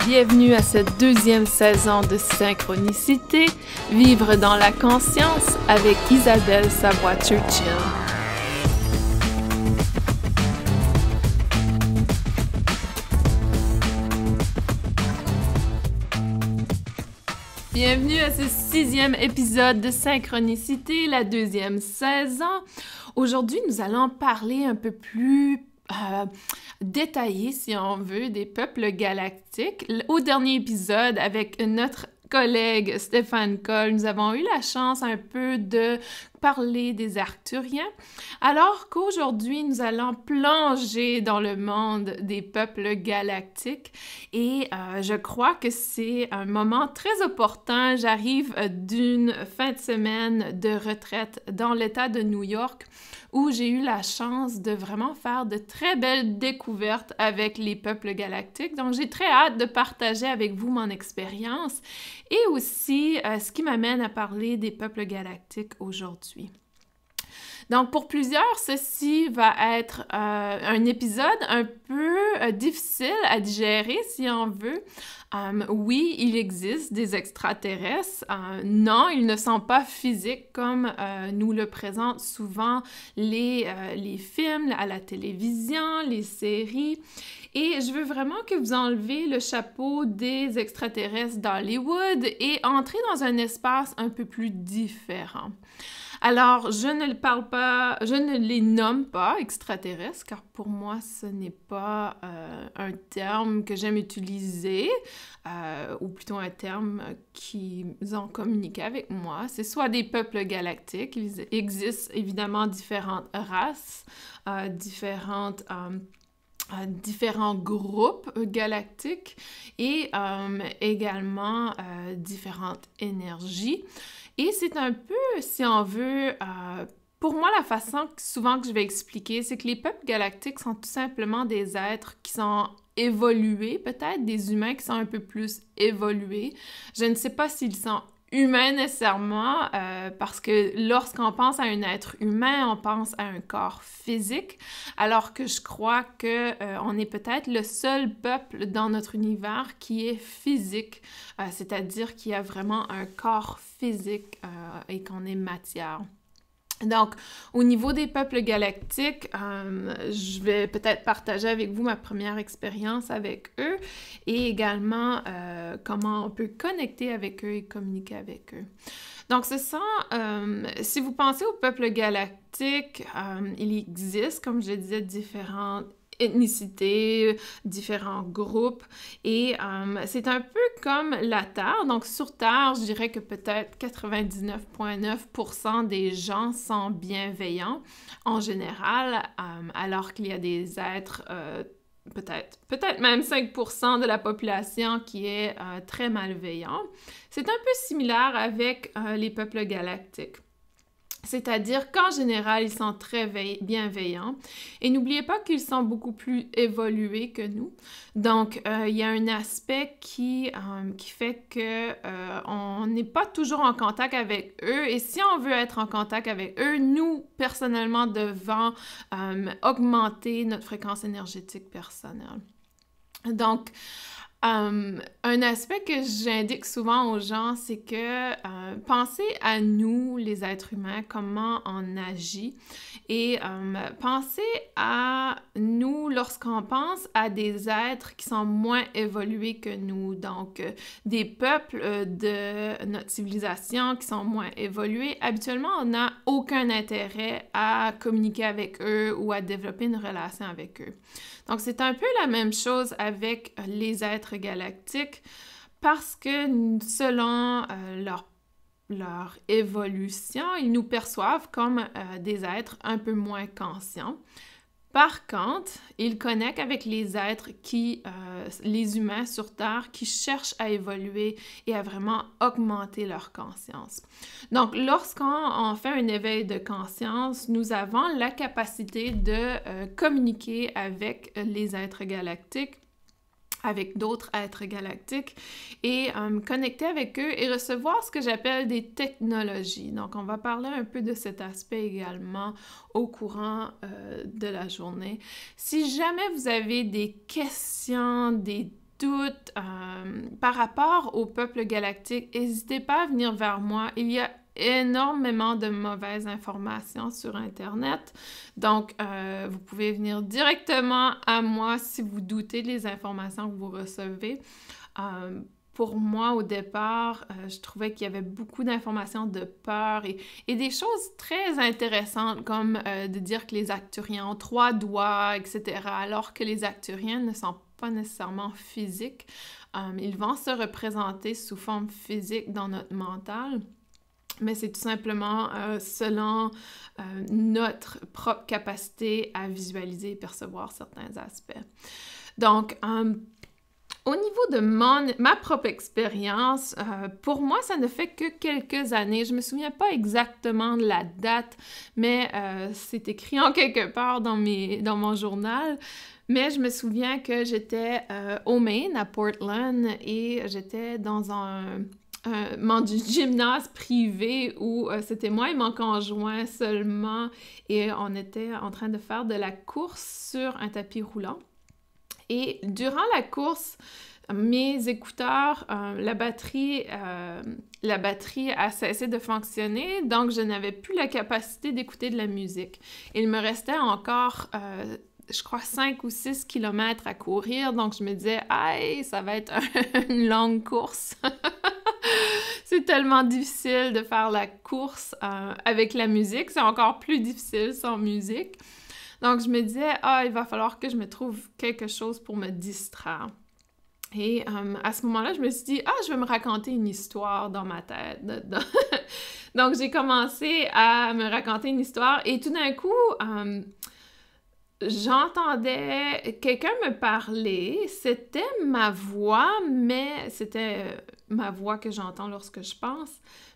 Bienvenue à cette deuxième saison de Synchronicité, Vivre dans la conscience avec Isabelle Savoie-Churchill. Bienvenue à ce 6e épisode de Synchronicité, la deuxième saison. Aujourd'hui, nous allons parler un peu plus détaillé, si on veut, des peuples galactiques. Au dernier épisode, avec notre collègue Stéphane Coll, nous avons eu la chance un peu de parler des Arcturiens, alors qu'aujourd'hui, nous allons plonger dans le monde des peuples galactiques et je crois que c'est un moment très opportun. J'arrive d'une fin de semaine de retraite dans l'État de New York où j'ai eu la chance de vraiment faire de très belles découvertes avec les peuples galactiques. Donc, j'ai très hâte de partager avec vous mon expérience et aussi ce qui m'amène à parler des peuples galactiques aujourd'hui. Donc, pour plusieurs, ceci va être un épisode un peu difficile à digérer, si on veut. Oui, il existe des extraterrestres. Non, ils ne sont pas physiques comme nous le présentent souvent les films à la télévision, les séries. Et je veux vraiment que vous enlevez le chapeau des extraterrestres d'Hollywood et entrez dans un espace un peu plus différent. Alors, je ne les nomme pas extraterrestres, car pour moi, ce n'est pas un terme que j'aime utiliser, ou plutôt un terme qu'ils ont communiqué avec moi. C'est soit des peuples galactiques, il existe évidemment différentes races, différents groupes galactiques et également différentes énergies. Et c'est un peu, si on veut, pour moi, la façon souvent que je vais expliquer, c'est que les peuples galactiques sont tout simplement des êtres qui sont évolués, peut-être des humains qui sont un peu plus évolués. Je ne sais pas s'ils sont humain nécessairement, parce que lorsqu'on pense à un être humain, on pense à un corps physique, alors que je crois que on est peut-être le seul peuple dans notre univers qui est physique, c'est-à-dire qui a vraiment un corps physique et qu'on est matière. Donc, au niveau des peuples galactiques, je vais peut-être partager avec vous ma première expérience avec eux et également comment on peut connecter avec eux et communiquer avec eux. Donc, si vous pensez aux peuples galactiques, il existe, comme je disais, différentes ethnicités, différents groupes, et c'est un peu comme la Terre. Donc, sur Terre, je dirais que peut-être 99,9% des gens sont bienveillants en général, alors qu'il y a des êtres, peut-être même 5% de la population qui est très malveillant. C'est un peu similaire avec les peuples galactiques. C'est-à-dire qu'en général, ils sont très bienveillants. Et n'oubliez pas qu'ils sont beaucoup plus évolués que nous. Donc, il y a un aspect qui fait que on n'est pas toujours en contact avec eux. Et si on veut être en contact avec eux, nous, personnellement, devons augmenter notre fréquence énergétique personnelle. Donc, un aspect que j'indique souvent aux gens, c'est que pensez à nous, les êtres humains, comment on agit et pensez à nous lorsqu'on pense à des êtres qui sont moins évolués que nous, donc des peuples de notre civilisation qui sont moins évolués. Habituellement, on n'a aucun intérêt à communiquer avec eux ou à développer une relation avec eux. Donc, c'est un peu la même chose avec les êtres galactiques parce que selon leur évolution, ils nous perçoivent comme des êtres un peu moins conscients. Par contre, ils connectent avec les êtres les humains sur Terre qui cherchent à évoluer et à vraiment augmenter leur conscience. Donc, lorsqu'on fait un éveil de conscience, nous avons la capacité de communiquer avec les êtres galactiques, avec d'autres êtres galactiques et connecter avec eux et recevoir ce que j'appelle des technologies. Donc, on va parler un peu de cet aspect également au courant de la journée. Si jamais vous avez des questions, des doutes par rapport au peuple galactique, n'hésitez pas à venir vers moi. Il y a énormément de mauvaises informations sur Internet. Donc, vous pouvez venir directement à moi si vous doutez des informations que vous recevez. Pour moi, au départ, je trouvais qu'il y avait beaucoup d'informations de peur et des choses très intéressantes comme de dire que les Arcturiens ont 3 doigts, etc., alors que les Arcturiens ne sont pas nécessairement physiques. Ils vont se représenter sous forme physique dans notre mental, mais c'est tout simplement selon notre propre capacité à visualiser et percevoir certains aspects. Donc, au niveau de ma propre expérience, pour moi, ça ne fait que quelques années. Je ne me souviens pas exactement de la date, mais c'est écrit en quelque part dans mon journal. Mais je me souviens que j'étais au Maine, à Portland, et j'étais dans un gymnase privé où c'était moi et mon conjoint seulement, et on était en train de faire de la course sur un tapis roulant. Et durant la course, mes écouteurs, la batterie a cessé de fonctionner, donc je n'avais plus la capacité d'écouter de la musique. Il me restait encore, je crois, 5 ou 6 kilomètres à courir, donc je me disais « Aïe, ça va être une longue course! » C'est tellement difficile de faire la course avec la musique, c'est encore plus difficile sans musique. Donc, je me disais, il va falloir que je me trouve quelque chose pour me distraire. Et à ce moment-là, je me suis dit, je vais me raconter une histoire dans ma tête. Donc, j'ai commencé à me raconter une histoire et tout d'un coup, j'entendais quelqu'un me parler. C'était ma voix, mais c'était ma voix que j'entends lorsque je pense.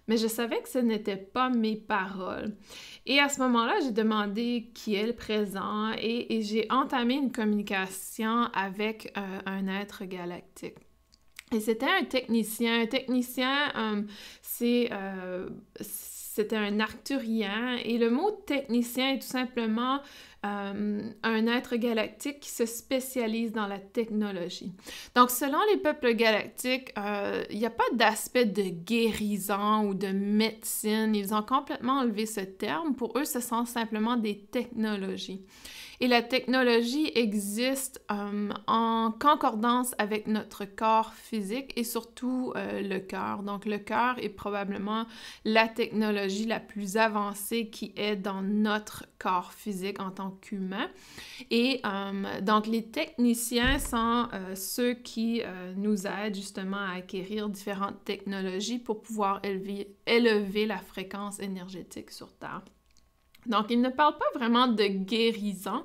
Mais je savais que ce n'était pas mes paroles. Et à ce moment-là, j'ai demandé qui est le présent et j'ai entamé une communication avec un être galactique. Et c'était un technicien. Un technicien, c'était un arcturien. Et le mot technicien est tout simplement un être galactique qui se spécialise dans la technologie. Donc, selon les peuples galactiques, il n'y a pas d'aspect de guérison ou de médecine. Ils ont complètement enlevé ce terme. Pour eux, ce sont simplement des technologies. Et la technologie existe en concordance avec notre corps physique et surtout le cœur. Donc, le cœur est probablement la technologie la plus avancée qui est dans notre corps physique en tant qu'humain. Et donc, les techniciens sont ceux qui nous aident justement à acquérir différentes technologies pour pouvoir élever la fréquence énergétique sur Terre. Donc, il ne parle pas vraiment de guérison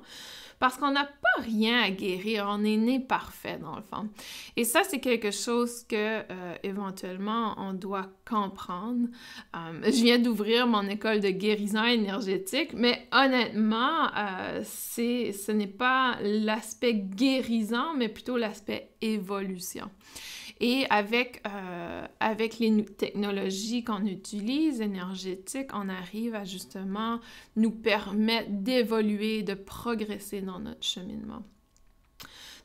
parce qu'on n'a pas rien à guérir, on est né parfait dans le fond. Et ça, c'est quelque chose que éventuellement on doit comprendre. Je viens d'ouvrir mon école de guérison énergétique, mais honnêtement, ce n'est pas l'aspect guérison, mais plutôt l'aspect évolution. Et avec les technologies qu'on utilise, énergétiques, on arrive à justement nous permettre d'évoluer, de progresser dans notre cheminement.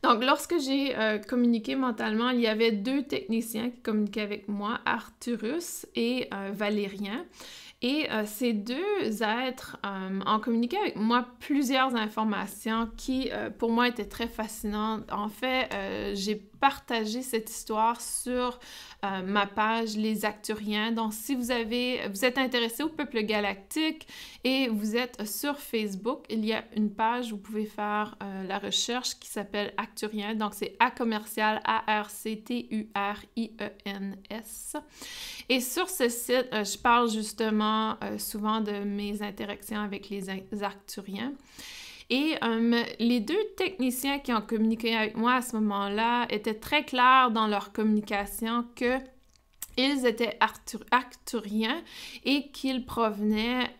Donc, lorsque j'ai communiqué mentalement, il y avait 2 techniciens qui communiquaient avec moi, Arcturus et Valérien. Et ces 2 êtres ont communiqué avec moi plusieurs informations qui, pour moi, étaient très fascinantes. En fait, j'ai partagé cette histoire sur ma page Les Arcturiens. Donc, si vous êtes intéressé au peuple galactique et vous êtes sur Facebook, il y a une page où vous pouvez faire la recherche qui s'appelle Arcturiens. Donc, c'est ARCTURIENS. Et sur ce site, je parle justement souvent de mes interactions avec les Arcturiens. Et les 2 techniciens qui ont communiqué avec moi à ce moment-là étaient très clairs dans leur communication qu'ils étaient arcturiens et qu'ils provenaient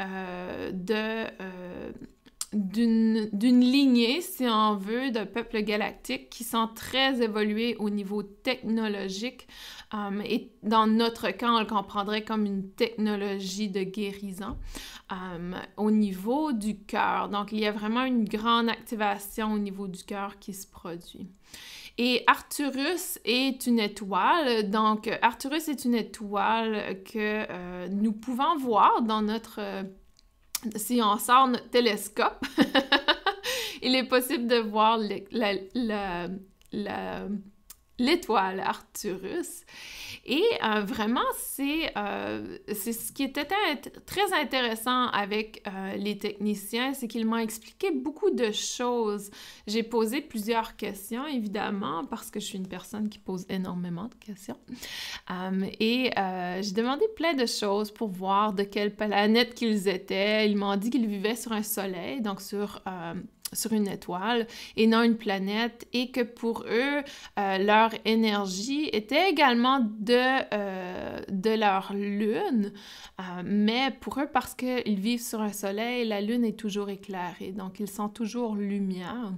d'une lignée, si on veut, de peuples galactiques qui sont très évolués au niveau technologique. Et dans notre cas, on le comprendrait comme une technologie de guérison au niveau du cœur. Donc, il y a vraiment une grande activation au niveau du cœur qui se produit. Et Arcturus est une étoile. Donc, Arcturus est une étoile que nous pouvons voir dans notre... si on sort notre télescope, il est possible de voir l'étoile Arcturus. Et vraiment, c'est ce qui était très intéressant avec les techniciens, c'est qu'ils m'ont expliqué beaucoup de choses. J'ai posé plusieurs questions, évidemment, parce que je suis une personne qui pose énormément de questions. J'ai demandé plein de choses pour voir de quelle planète qu'ils étaient. Ils m'ont dit qu'ils vivaient sur un soleil, donc sur une étoile et non une planète, et que pour eux, leur énergie était également de leur lune, mais pour eux, parce qu'ils vivent sur un soleil, la lune est toujours éclairée, donc ils sont toujours lumière.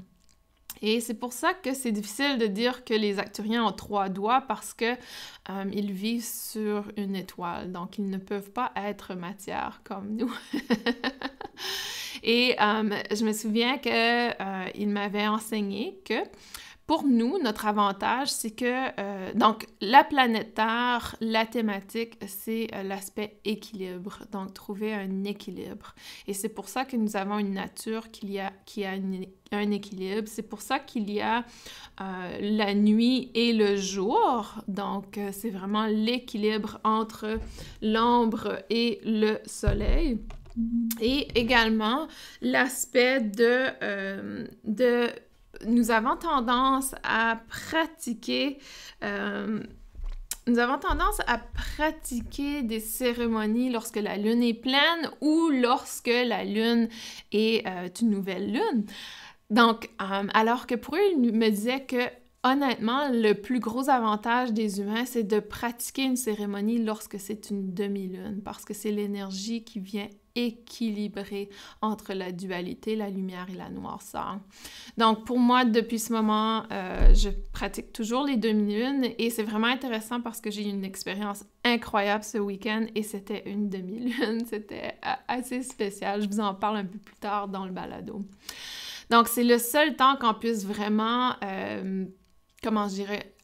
Et c'est pour ça que c'est difficile de dire que les Arcturiens ont 3 doigts parce que ils vivent sur une étoile, donc ils ne peuvent pas être matière comme nous. Et je me souviens qu'il m'avait enseigné que pour nous, notre avantage, c'est que, donc, la planète Terre, la thématique, c'est l'aspect équilibre, donc trouver un équilibre. Et c'est pour ça que nous avons une nature qui a un équilibre. C'est pour ça qu'il y a la nuit et le jour. Donc, c'est vraiment l'équilibre entre l'ombre et le soleil. Et également, l'aspect nous avons tendance à pratiquer des cérémonies lorsque la lune est pleine ou lorsque la lune est une nouvelle lune. Donc, alors que pour eux, ils me disaient que honnêtement, le plus gros avantage des humains, c'est de pratiquer une cérémonie lorsque c'est une demi-lune, parce que c'est l'énergie qui vient équilibrer entre la dualité, la lumière et la noirceur. Donc, pour moi, depuis ce moment, je pratique toujours les demi-lunes et c'est vraiment intéressant parce que j'ai eu une expérience incroyable ce week-end et c'était une demi-lune. C'était assez spécial. Je vous en parle un peu plus tard dans le balado. Donc, c'est le seul temps qu'on puisse vraiment, comment je dirais,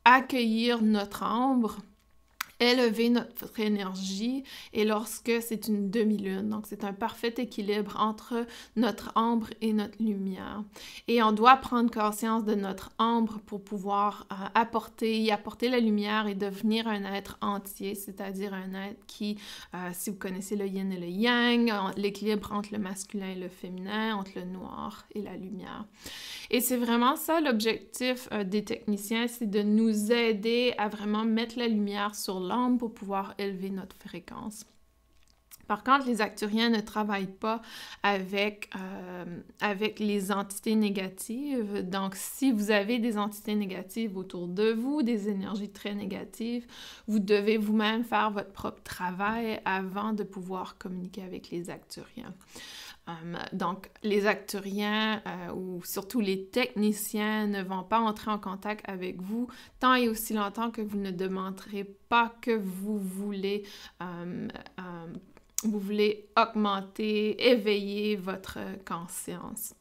accueillir notre ombre, élever notre énergie, et lorsque c'est une demi-lune. Donc, c'est un parfait équilibre entre notre ombre et notre lumière. Et on doit prendre conscience de notre ombre pour pouvoir y apporter la lumière et devenir un être entier, c'est-à-dire un être qui, si vous connaissez le yin et le yang, l'équilibre entre le masculin et le féminin, entre le noir et la lumière. Et c'est vraiment ça l'objectif des techniciens, c'est de nous aider à vraiment mettre la lumière sur l'ombre pour pouvoir élever notre fréquence. Par contre, les Arcturiens ne travaillent pas avec les entités négatives. Donc, si vous avez des entités négatives autour de vous, des énergies très négatives, vous devez vous-même faire votre propre travail avant de pouvoir communiquer avec les Arcturiens. Donc, les Arcturiens ou surtout les techniciens ne vont pas entrer en contact avec vous tant et aussi longtemps que vous ne demanderez pas que vous voulez augmenter, éveiller votre conscience.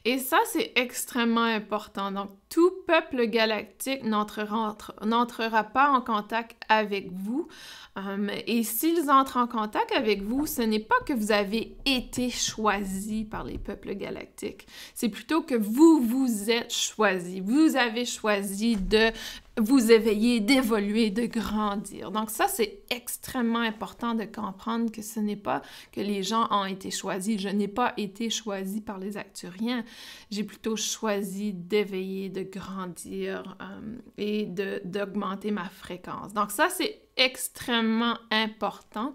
Et ça, c'est extrêmement important. Donc, tout peuple galactique n'entrera pas en contact avec vous. Et s'ils entrent en contact avec vous, ce n'est pas que vous avez été choisi par les peuples galactiques. C'est plutôt que vous êtes choisi. Vous avez choisi de vous éveiller, d'évoluer, de grandir. Donc ça, c'est extrêmement important de comprendre que ce n'est pas que les gens ont été choisis. Je n'ai pas été choisi par les Arcturiens. J'ai plutôt choisi d'éveiller, de grandir et d'augmenter ma fréquence. Donc ça, c'est extrêmement important.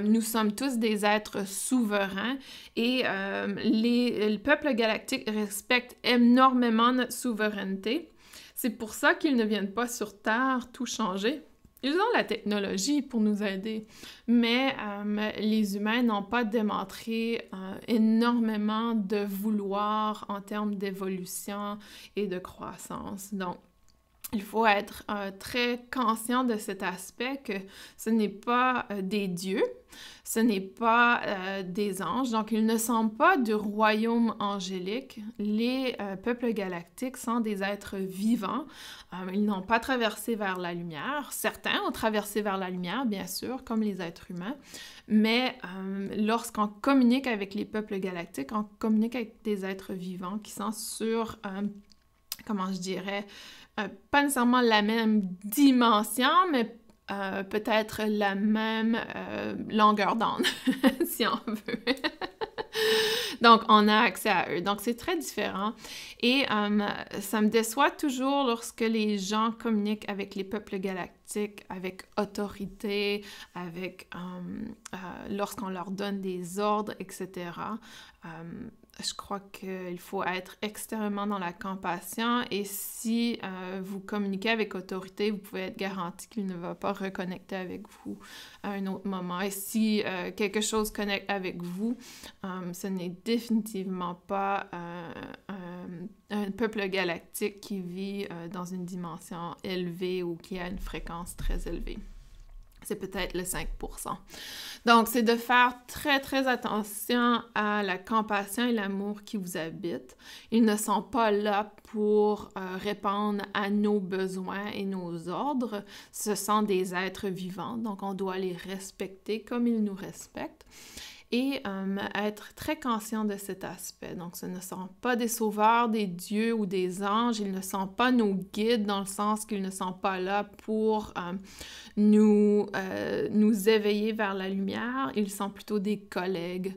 Nous sommes tous des êtres souverains et le peuple galactique respecte énormément notre souveraineté. C'est pour ça qu'ils ne viennent pas sur Terre tout changer. Ils ont la technologie pour nous aider, mais les humains n'ont pas démontré énormément de vouloir en termes d'évolution et de croissance. Donc, il faut être très conscient de cet aspect que ce n'est pas des dieux, ce n'est pas des anges, donc ils ne sont pas du royaume angélique. Les peuples galactiques sont des êtres vivants. Ils n'ont pas traversé vers la lumière. Certains ont traversé vers la lumière, bien sûr, comme les êtres humains, mais lorsqu'on communique avec les peuples galactiques, on communique avec des êtres vivants qui sont sur, comment je dirais, pas nécessairement la même dimension, mais peut-être la même longueur d'onde, si on veut. Donc, on a accès à eux. Donc, c'est très différent. Et ça me déçoit toujours lorsque les gens communiquent avec les peuples galactiques, avec autorité, avec lorsqu'on leur donne des ordres, etc. Je crois qu'il faut être extrêmement dans la compassion et si vous communiquez avec autorité, vous pouvez être garanti qu'il ne va pas reconnecter avec vous à un autre moment. Et si quelque chose connecte avec vous, ce n'est définitivement pas un peuple galactique qui vit dans une dimension élevée ou qui a une fréquence très élevée. C'est peut-être le 5%. Donc, c'est de faire très, très attention à la compassion et l'amour qui vous habitent. Ils ne sont pas là pour répondre à nos besoins et nos ordres. Ce sont des êtres vivants, donc on doit les respecter comme ils nous respectent. Et être très conscient de cet aspect. Donc, ce ne sont pas des sauveurs, des dieux ou des anges. Ils ne sont pas nos guides dans le sens qu'ils ne sont pas là pour nous éveiller vers la lumière. Ils sont plutôt des collègues,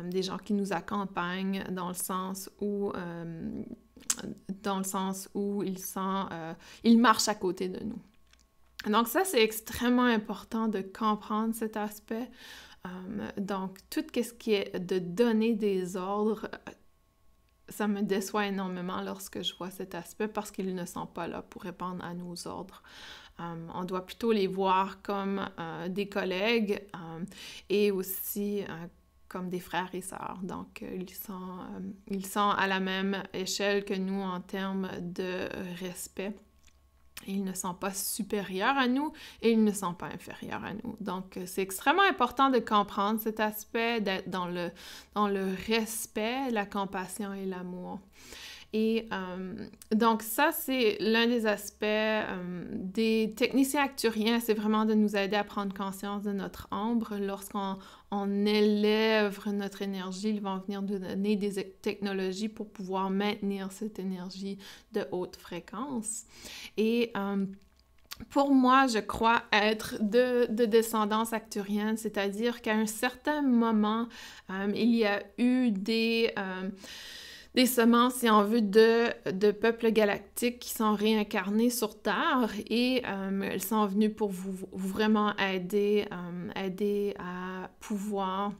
des gens qui nous accompagnent dans le sens où ils marchent à côté de nous. Donc ça, c'est extrêmement important de comprendre cet aspect. Donc, tout ce qui est de donner des ordres, ça me déçoit énormément lorsque je vois cet aspect parce qu'ils ne sont pas là pour répondre à nos ordres. On doit plutôt les voir comme des collègues et aussi comme des frères et sœurs. Donc, ils sont à la même échelle que nous en termes de respect. Ils ne sont pas supérieurs à nous et ils ne sont pas inférieurs à nous. Donc, c'est extrêmement important de comprendre cet aspect, d'être dans le respect, la compassion et l'amour. Et donc ça, c'est l'un des aspects des techniciens acturiens, c'est vraiment de nous aider à prendre conscience de notre ombre. Lorsqu'on élève notre énergie, ils vont venir nous donner des technologies pour pouvoir maintenir cette énergie de haute fréquence. Et pour moi, je crois être de descendance acturienne, c'est-à-dire qu'à un certain moment, il y a eu des semences, si on veut, de peuples galactiques qui sont réincarnés sur Terre et elles sont venues pour vous vraiment aider à pouvoir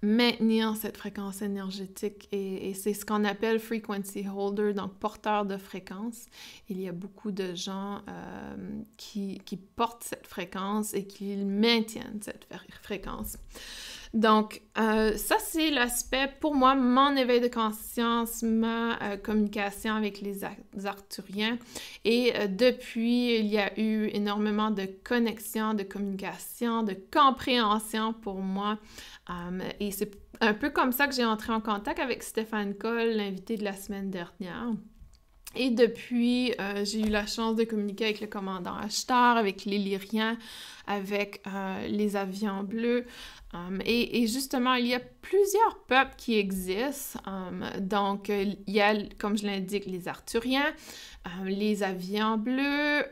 maintenir cette fréquence énergétique et c'est ce qu'on appelle frequency holder, donc porteur de fréquence. Il y a beaucoup de gens qui portent cette fréquence et qui maintiennent cette fréquence. Donc, ça, c'est l'aspect, pour moi, mon éveil de conscience, ma communication avec les Arcturiens. Et depuis, il y a eu énormément de connexion, de communication, de compréhension pour moi. Et c'est un peu comme ça que j'ai entré en contact avec Stéphane Cole, l'invité de la semaine dernière. Et depuis, j'ai eu la chance de communiquer avec le commandant Ashtar, avec les Lyriens, avec les avions bleus. Et justement, il y a plusieurs peuples qui existent. Donc, il y a, comme je l'indique, les Arcturiens, les avions bleus,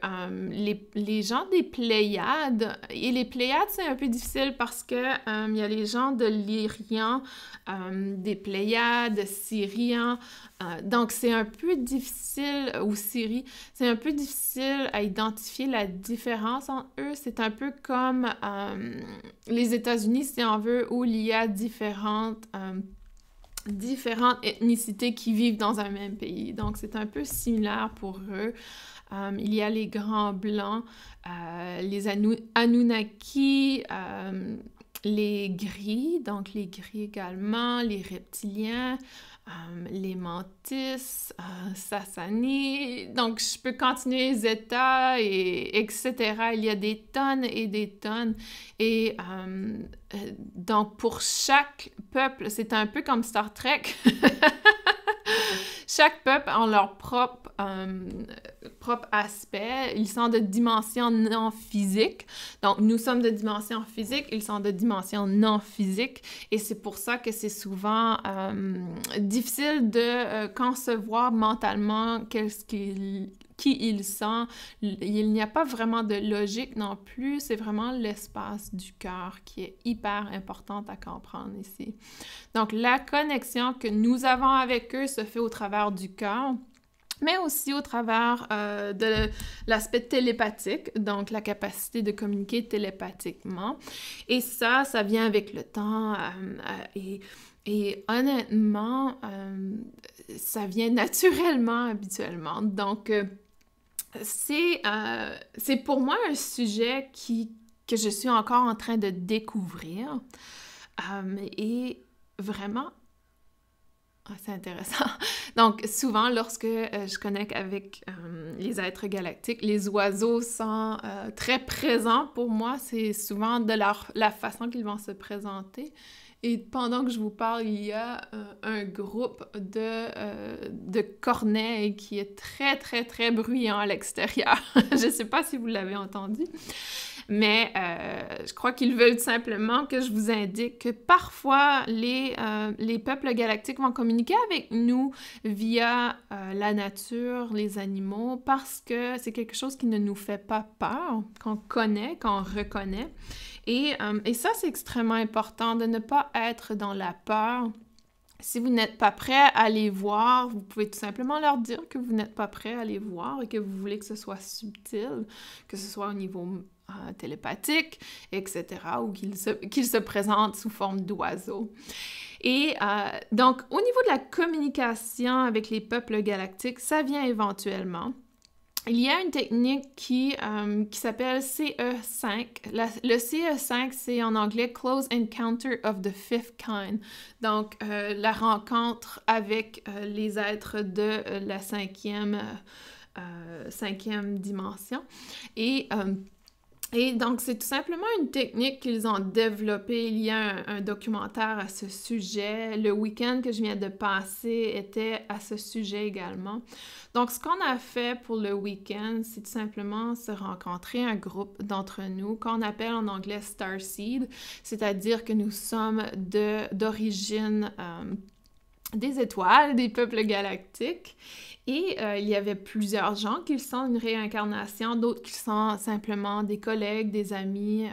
les gens des Pléiades. Et les Pléiades, c'est un peu difficile parce que il y a les gens de l'Irien, des Pléiades, Syriens. Donc, c'est un peu difficile, ou Syrie, c'est un peu difficile à identifier la différence entre eux. C'est un peu comme les États-Unis, si on veut, où il y a différentes ethnicités qui vivent dans un même pays. Donc, c'est un peu similaire pour eux. Il y a les Grands Blancs, les Anunnaki, les Gris, donc les Gris également, les Reptiliens, les Mantis, Sassani. Donc, je peux continuer Zeta, et etc. Il y a des tonnes et des tonnes. Et donc, pour chaque peuple, c'est un peu comme Star Trek. Chaque peuple a leur propre aspect. Ils sont de dimension non physique. Donc, nous sommes de dimension physique, ils sont de dimension non physique. Et c'est pour ça que c'est souvent difficile de concevoir mentalement qui ils sont. Il n'y a pas vraiment de logique non plus. C'est vraiment l'espace du cœur qui est hyper importante à comprendre ici. Donc, la connexion que nous avons avec eux se fait au travers du cœur, mais aussi au travers de l'aspect télépathique, donc la capacité de communiquer télépathiquement. Et ça vient avec le temps et honnêtement, ça vient naturellement, habituellement. Donc, c'est pour moi un sujet que je suis encore en train de découvrir. Et vraiment, c'est intéressant. Donc, souvent, lorsque je connecte avec les êtres galactiques, les oiseaux sont très présents pour moi. C'est souvent de la façon qu'ils vont se présenter. Et pendant que je vous parle, il y a un groupe de corneilles qui est très, très, très bruyant à l'extérieur. Je ne sais pas si vous l'avez entendu. Mais je crois qu'ils veulent simplement que je vous indique que parfois, les peuples galactiques vont communiquer avec nous via la nature, les animaux, parce que c'est quelque chose qui ne nous fait pas peur, qu'on connaît, qu'on reconnaît. Et ça, c'est extrêmement important de ne pas être dans la peur. Si vous n'êtes pas prêt à les voir, vous pouvez tout simplement leur dire que vous n'êtes pas prêt à les voir et que vous voulez que ce soit subtil, que ce soit au niveau télépathique, etc., ou qu'ils se présentent sous forme d'oiseaux. Et donc, au niveau de la communication avec les peuples galactiques, ça vient éventuellement. Il y a une technique qui s'appelle CE5. Le CE5, c'est en anglais « Close Encounter of the Fifth Kind ». Donc, la rencontre avec les êtres de la cinquième dimension. Et donc, c'est tout simplement une technique qu'ils ont développée. Il y a un documentaire à ce sujet. Le week-end que je viens de passer était à ce sujet également. Donc, ce qu'on a fait pour le week-end, c'est tout simplement se rencontrer, un groupe d'entre nous, qu'on appelle en anglais Starseed, c'est-à-dire que nous sommes d'origine des étoiles, des peuples galactiques. Et il y avait plusieurs gens qui sont une réincarnation, d'autres qui sont simplement des collègues, des amis,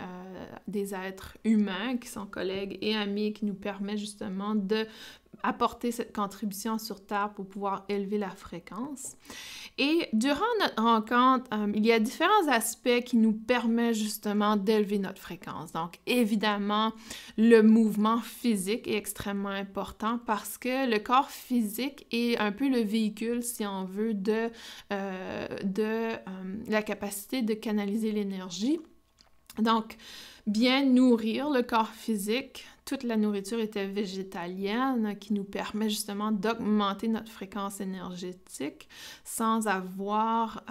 des êtres humains qui sont collègues et amis, qui nous permettent justement d'apporter cette contribution sur Terre pour pouvoir élever la fréquence. Et durant notre rencontre, il y a différents aspects qui nous permettent justement d'élever notre fréquence. Donc, évidemment, le mouvement physique est extrêmement important parce que le corps physique est un peu le véhicule, si on veut, de la capacité de canaliser l'énergie. Donc, bien nourrir le corps physique. Toute la nourriture était végétalienne qui nous permet justement d'augmenter notre fréquence énergétique sans avoir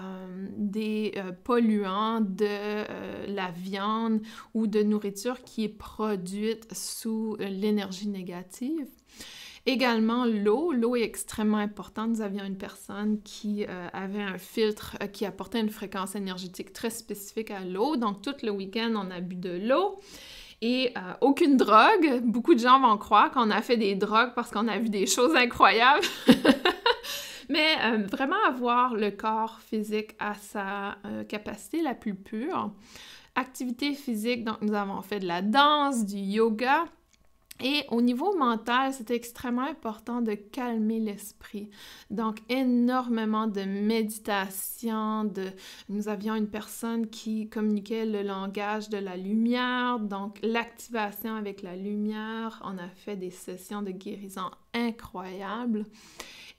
des polluants de la viande ou de nourriture qui est produite sous l'énergie négative. Également, l'eau est extrêmement importante. Nous avions une personne qui avait un filtre qui apportait une fréquence énergétique très spécifique à l'eau. Donc, tout le week-end, on a bu de l'eau. Et aucune drogue. Beaucoup de gens vont croire qu'on a fait des drogues parce qu'on a vu des choses incroyables. Mais vraiment avoir le corps physique à sa capacité la plus pure. Activité physique, donc nous avons fait de la danse, du yoga. Et au niveau mental, c'est extrêmement important de calmer l'esprit. Donc, énormément de méditation. Nous avions une personne qui communiquait le langage de la lumière, donc l'activation avec la lumière. On a fait des sessions de guérison incroyables.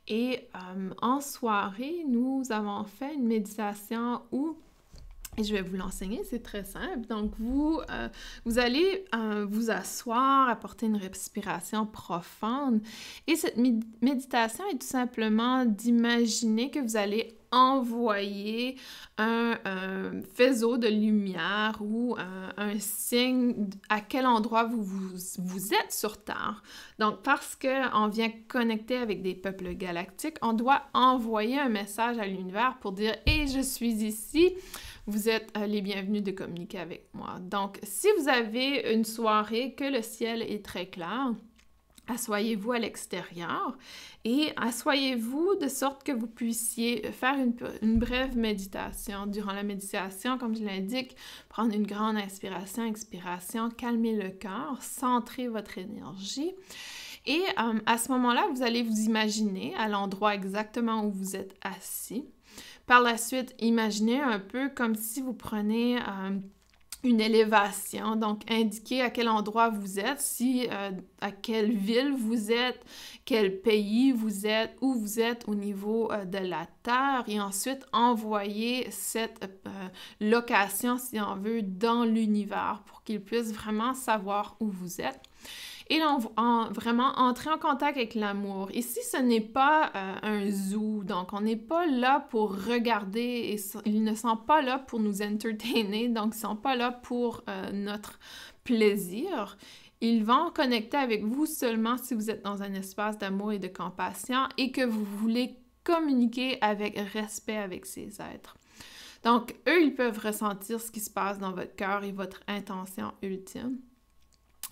Et en soirée, nous avons fait une méditation où, et je vais vous l'enseigner, c'est très simple. Donc, vous allez vous asseoir, apporter une respiration profonde. Et cette méditation est tout simplement d'imaginer que vous allez envoyer un faisceau de lumière ou un signe à quel endroit vous êtes sur Terre. Donc, parce qu'on vient connecter avec des peuples galactiques, on doit envoyer un message à l'univers pour dire « Hey, je suis ici ». Vous êtes les bienvenus de communiquer avec moi. Donc, si vous avez une soirée que le ciel est très clair, assoyez-vous à l'extérieur et assoyez-vous de sorte que vous puissiez faire une brève méditation. Durant la méditation, comme je l'indique, prendre une grande inspiration, expiration, calmer le cœur, centrer votre énergie. Et à ce moment-là, vous allez vous imaginer à l'endroit exactement où vous êtes assis. Par la suite, imaginez un peu comme si vous prenez une élévation, donc indiquez à quel endroit vous êtes, à quelle ville vous êtes, quel pays vous êtes, où vous êtes au niveau de la Terre, et ensuite envoyez cette location, si on veut, dans l'univers pour qu'il puisse vraiment savoir où vous êtes. Et là, vraiment entrer en contact avec l'amour. Ici, ce n'est pas un zoo, donc on n'est pas là pour regarder, et ils ne sont pas là pour nous entertainer, donc ils ne sont pas là pour notre plaisir. Ils vont connecter avec vous seulement si vous êtes dans un espace d'amour et de compassion et que vous voulez communiquer avec respect avec ces êtres. Donc, eux, ils peuvent ressentir ce qui se passe dans votre cœur et votre intention ultime.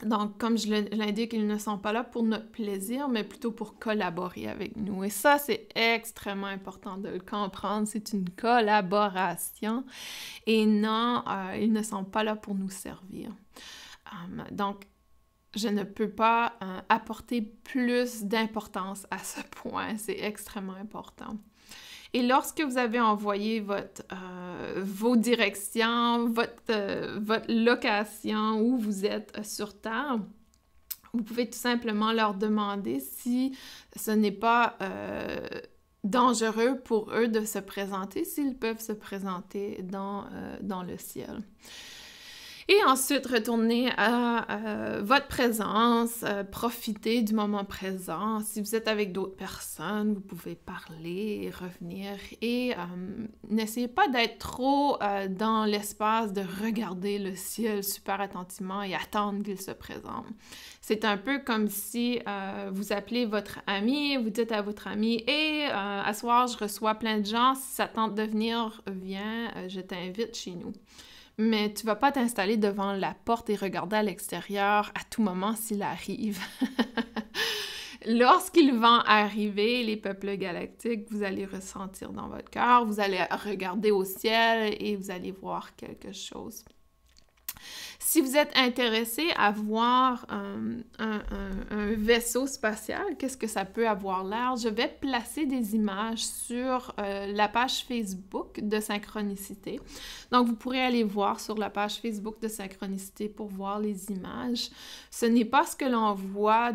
Donc, comme je l'indique, ils ne sont pas là pour notre plaisir, mais plutôt pour collaborer avec nous. Et ça, c'est extrêmement important de le comprendre. C'est une collaboration. Et non, ils ne sont pas là pour nous servir. Donc, je ne peux pas apporter plus d'importance à ce point. C'est extrêmement important. Et lorsque vous avez envoyé vos directions, votre location où vous êtes sur Terre, vous pouvez tout simplement leur demander si ce n'est pas dangereux pour eux de se présenter, s'ils peuvent se présenter dans le ciel. Et ensuite, retournez à votre présence, profitez du moment présent. Si vous êtes avec d'autres personnes, vous pouvez parler, revenir et n'essayez pas d'être trop dans l'espace de regarder le ciel super attentivement et attendre qu'il se présente. C'est un peu comme si vous appelez votre ami, vous dites à votre ami « Hey, à soir, je reçois plein de gens, si ça tente de venir, viens, je t'invite chez nous. » Mais tu ne vas pas t'installer devant la porte et regarder à l'extérieur à tout moment s'il arrive. Lorsqu'ils vont arriver, les peuples galactiques, vous allez ressentir dans votre cœur, vous allez regarder au ciel et vous allez voir quelque chose. Si vous êtes intéressé à voir un vaisseau spatial, qu'est-ce que ça peut avoir l'air? Je vais placer des images sur la page Facebook de Synchronicité. Donc, vous pourrez aller voir sur la page Facebook de Synchronicité pour voir les images. Ce n'est pas ce que l'on voit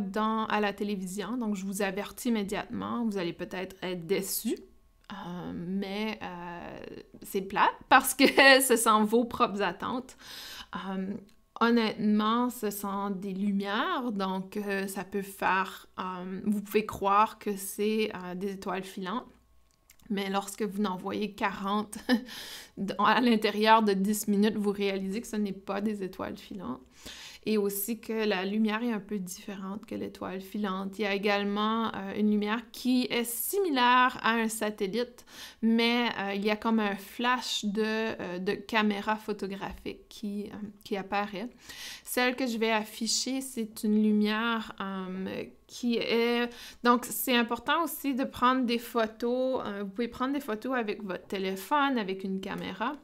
à la télévision, donc je vous avertis immédiatement. Vous allez peut-être être déçus. Mais c'est plate parce que ce sont vos propres attentes. Honnêtement, ce sont des lumières, donc ça peut faire... vous pouvez croire que c'est des étoiles filantes, mais lorsque vous en voyez 40 à l'intérieur de 10 minutes, vous réalisez que ce n'est pas des étoiles filantes. Et aussi que la lumière est un peu différente que l'étoile filante. Il y a également une lumière qui est similaire à un satellite, mais il y a comme un flash de caméra photographique qui apparaît. Celle que je vais afficher, c'est une lumière qui est... Donc, c'est important aussi de prendre des photos. Vous pouvez prendre des photos avec votre téléphone, avec une caméra.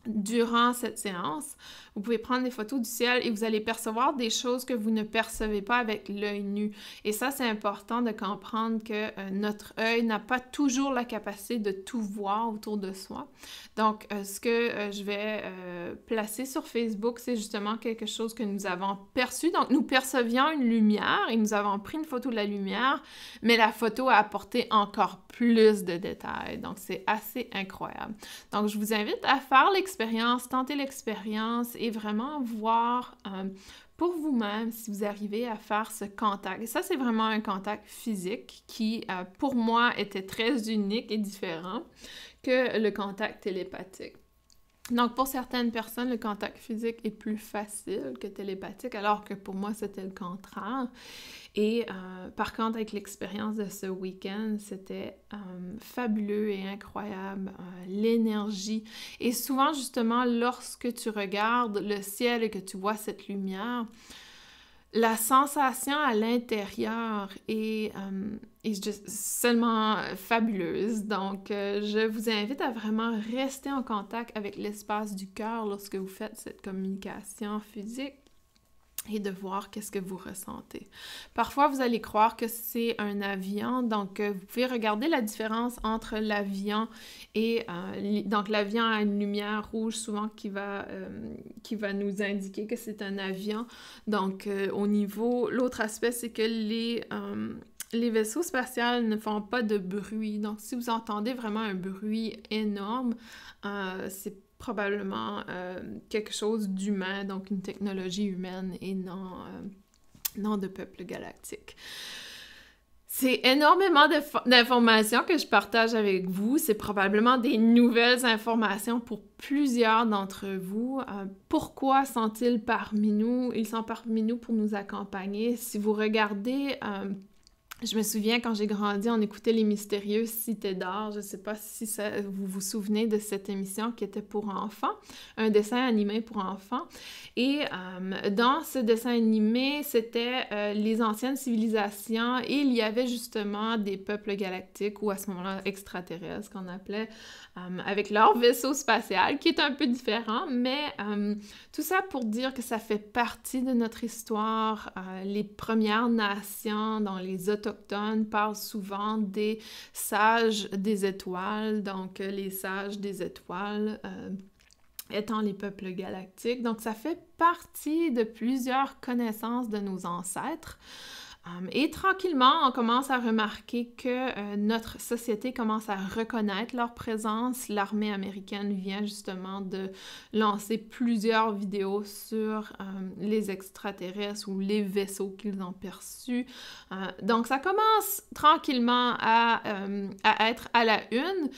Durant cette séance, vous pouvez prendre des photos du ciel et vous allez percevoir des choses que vous ne percevez pas avec l'œil nu. Et ça, c'est important de comprendre que notre œil n'a pas toujours la capacité de tout voir autour de soi. Donc, ce que je vais placer sur Facebook, c'est justement quelque chose que nous avons perçu. Donc, nous percevions une lumière et nous avons pris une photo de la lumière, mais la photo a apporté encore plus de détails. Donc, c'est assez incroyable. Donc, je vous invite à faire l'expérience, tenter l'expérience et vraiment voir pour vous-même si vous arrivez à faire ce contact. Et ça, c'est vraiment un contact physique qui, pour moi, était très unique et différent que le contact télépathique. Donc, pour certaines personnes, le contact physique est plus facile que télépathique, alors que pour moi, c'était le contraire. Et par contre, avec l'expérience de ce week-end, c'était fabuleux et incroyable, l'énergie. Et souvent, justement, lorsque tu regardes le ciel et que tu vois cette lumière, la sensation à l'intérieur est juste seulement fabuleuse. Donc, je vous invite à vraiment rester en contact avec l'espace du cœur lorsque vous faites cette communication physique et de voir qu'est-ce que vous ressentez. Parfois, vous allez croire que c'est un avion, donc vous pouvez regarder la différence entre l'avion et... donc, l'avion a une lumière rouge souvent qui va nous indiquer que c'est un avion. Donc, au niveau... L'autre aspect, c'est que les vaisseaux spatials ne font pas de bruit. Donc, si vous entendez vraiment un bruit énorme, c'est probablement quelque chose d'humain, donc une technologie humaine et non de peuple galactique. C'est énormément d'informations que je partage avec vous. C'est probablement des nouvelles informations pour plusieurs d'entre vous. Pourquoi sont-ils parmi nous? Ils sont parmi nous pour nous accompagner. Si vous regardez... je me souviens, quand j'ai grandi, on écoutait Les Mystérieuses Cités d'Or. Je ne sais pas si vous vous souvenez de cette émission qui était pour enfants, un dessin animé pour enfants. Et dans ce dessin animé, c'était les anciennes civilisations et il y avait justement des peuples galactiques ou à ce moment-là extraterrestres qu'on appelait, avec leur vaisseau spatial qui est un peu différent, mais tout ça pour dire que ça fait partie de notre histoire. Les Premières Nations, dans les autochtones, parlent souvent des sages des étoiles, donc les sages des étoiles étant les peuples galactiques. Donc ça fait partie de plusieurs connaissances de nos ancêtres. Et tranquillement, on commence à remarquer que notre société commence à reconnaître leur présence. L'armée américaine vient justement de lancer plusieurs vidéos sur les extraterrestres ou les vaisseaux qu'ils ont perçus. Donc, ça commence tranquillement à être à la une.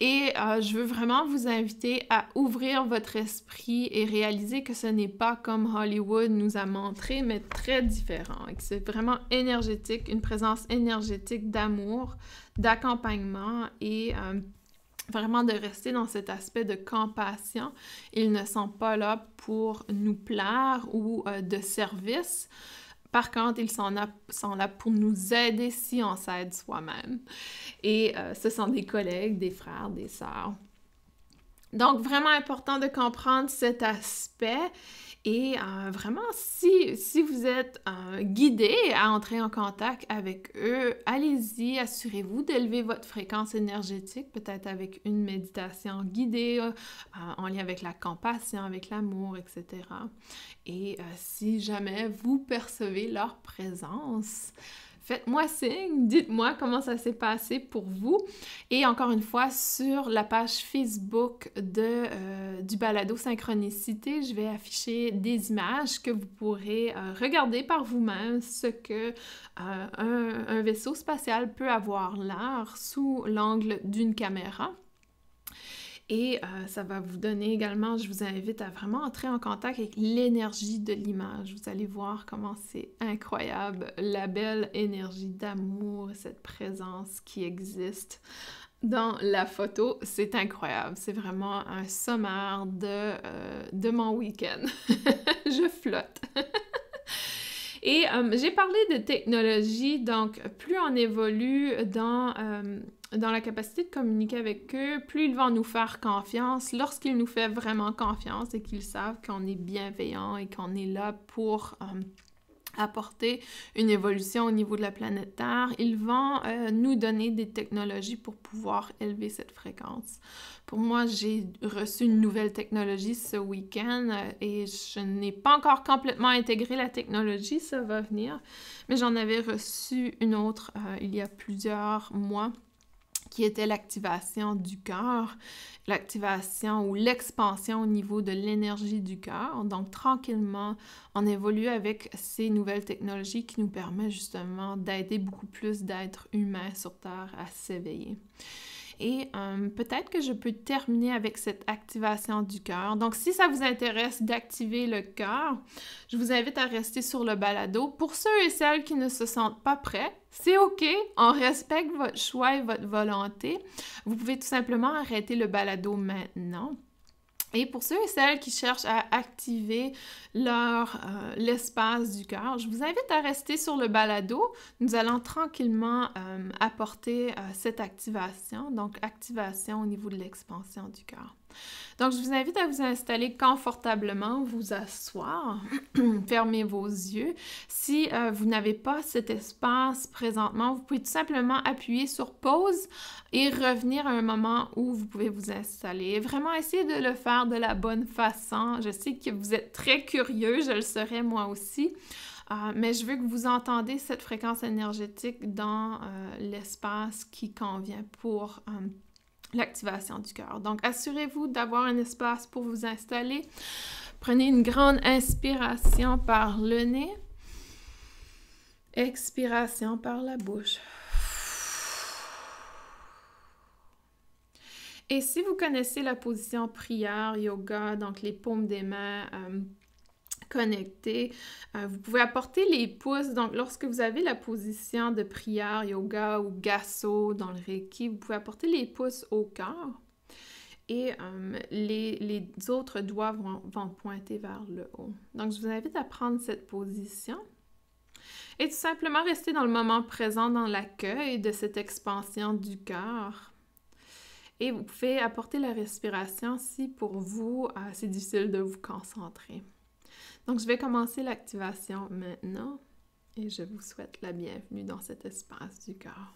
Et je veux vraiment vous inviter à ouvrir votre esprit et réaliser que ce n'est pas comme Hollywood nous a montré, mais très différent. Et que c'est vraiment énergétique, une présence énergétique d'amour, d'accompagnement et vraiment de rester dans cet aspect de compassion. Ils ne sont pas là pour nous plaire ou de service. Par contre, ils sont là pour nous aider si on s'aide soi-même. Et ce sont des collègues, des frères, des sœurs. Donc, vraiment important de comprendre cet aspect et vraiment, si vous êtes guidé à entrer en contact avec eux, allez-y, assurez-vous d'élever votre fréquence énergétique, peut-être avec une méditation guidée en lien avec la compassion, avec l'amour, etc. Et si jamais vous percevez leur présence, faites-moi signe, dites-moi comment ça s'est passé pour vous. Et encore une fois, sur la page Facebook du balado Synchronicité, je vais afficher des images que vous pourrez regarder par vous-même, ce que un vaisseau spatial peut avoir l'air sous l'angle d'une caméra. Et ça va vous donner également, je vous invite à vraiment entrer en contact avec l'énergie de l'image. Vous allez voir comment c'est incroyable, la belle énergie d'amour, cette présence qui existe dans la photo. C'est incroyable, c'est vraiment un sommaire de mon week-end. Je flotte. Et j'ai parlé de technologie, donc plus on évolue dans la capacité de communiquer avec eux, plus ils vont nous faire confiance. Lorsqu'ils nous font vraiment confiance et qu'ils savent qu'on est bienveillant et qu'on est là pour apporter une évolution au niveau de la planète Terre, ils vont nous donner des technologies pour pouvoir élever cette fréquence. Pour moi, j'ai reçu une nouvelle technologie ce week-end et je n'ai pas encore complètement intégré la technologie, ça va venir, mais j'en avais reçu une autre il y a plusieurs mois, qui était l'activation du cœur, l'activation ou l'expansion au niveau de l'énergie du cœur. Donc, tranquillement, on évolue avec ces nouvelles technologies qui nous permettent justement d'aider beaucoup plus d'êtres humains sur Terre à s'éveiller. Et peut-être que je peux terminer avec cette activation du cœur. Donc, si ça vous intéresse d'activer le cœur, je vous invite à rester sur le balado. Pour ceux et celles qui ne se sentent pas prêts, c'est OK, on respecte votre choix et votre volonté. Vous pouvez tout simplement arrêter le balado maintenant. Et pour ceux et celles qui cherchent à activer l'espace du cœur, je vous invite à rester sur le balado. Nous allons tranquillement apporter cette activation, donc activation au niveau de l'expansion du cœur. Donc, je vous invite à vous installer confortablement, vous asseoir, fermez vos yeux. Si vous n'avez pas cet espace présentement, vous pouvez tout simplement appuyer sur pause et revenir à un moment où vous pouvez vous installer. Vraiment, essayez de le faire de la bonne façon. Je sais que vous êtes très curieux, je le serais moi aussi. Mais je veux que vous entendez cette fréquence énergétique dans l'espace qui convient pour l'activation du cœur. Donc, assurez-vous d'avoir un espace pour vous installer. Prenez une grande inspiration par le nez. Expiration par la bouche. Et si vous connaissez la position prière, yoga, donc les paumes des mains connectées, vous pouvez apporter les pouces. Donc, lorsque vous avez la position de prière, yoga ou gasso dans le Reiki, vous pouvez apporter les pouces au cœur et les autres doigts vont pointer vers le haut. Donc, je vous invite à prendre cette position et tout simplement rester dans le moment présent, dans l'accueil de cette expansion du cœur. Et vous pouvez apporter la respiration si pour vous, c'est difficile de vous concentrer. Donc, je vais commencer l'activation maintenant et je vous souhaite la bienvenue dans cet espace du cœur.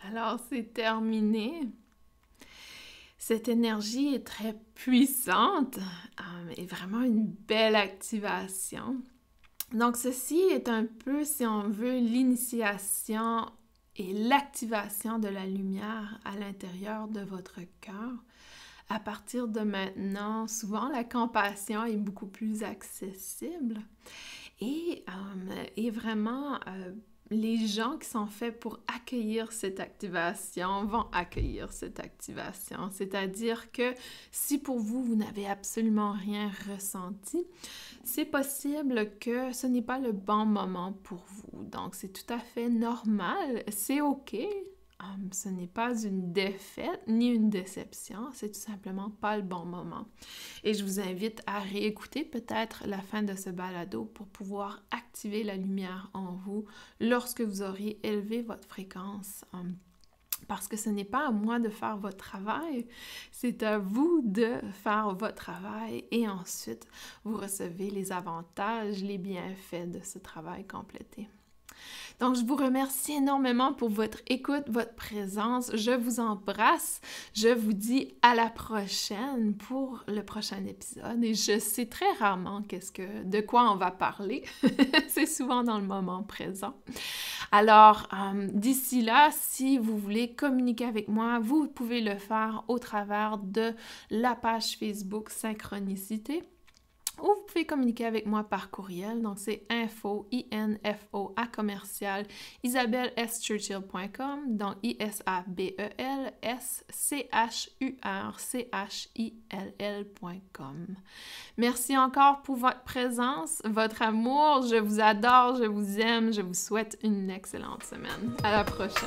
Alors, c'est terminé. Cette énergie est très puissante et vraiment une belle activation. Donc, ceci est un peu, si on veut, l'initiation et l'activation de la lumière à l'intérieur de votre cœur. À partir de maintenant, souvent, la compassion est beaucoup plus accessible et vraiment... les gens qui sont faits pour accueillir cette activation vont accueillir cette activation. C'est-à-dire que si pour vous, vous n'avez absolument rien ressenti, c'est possible que ce n'est pas le bon moment pour vous. Donc, c'est tout à fait normal, c'est OK. ce n'est pas une défaite ni une déception, c'est tout simplement pas le bon moment. Et je vous invite à réécouter peut-être la fin de ce balado pour pouvoir activer la lumière en vous lorsque vous aurez élevé votre fréquence. Parce que ce n'est pas à moi de faire votre travail, c'est à vous de faire votre travail et ensuite vous recevez les avantages, les bienfaits de ce travail complété. Donc, je vous remercie énormément pour votre écoute, votre présence. Je vous embrasse. Je vous dis à la prochaine pour le prochain épisode. Et je sais très rarement de quoi on va parler. C'est souvent dans le moment présent. Alors, d'ici là, si vous voulez communiquer avec moi, vous pouvez le faire au travers de la page Facebook Synchronicité. Ou vous pouvez communiquer avec moi par courriel. Donc, c'est info@isabelleschurchill.com. Donc, ISABELSCHURCHILL.com. Merci encore pour votre présence, votre amour. Je vous adore, je vous aime. Je vous souhaite une excellente semaine. À la prochaine.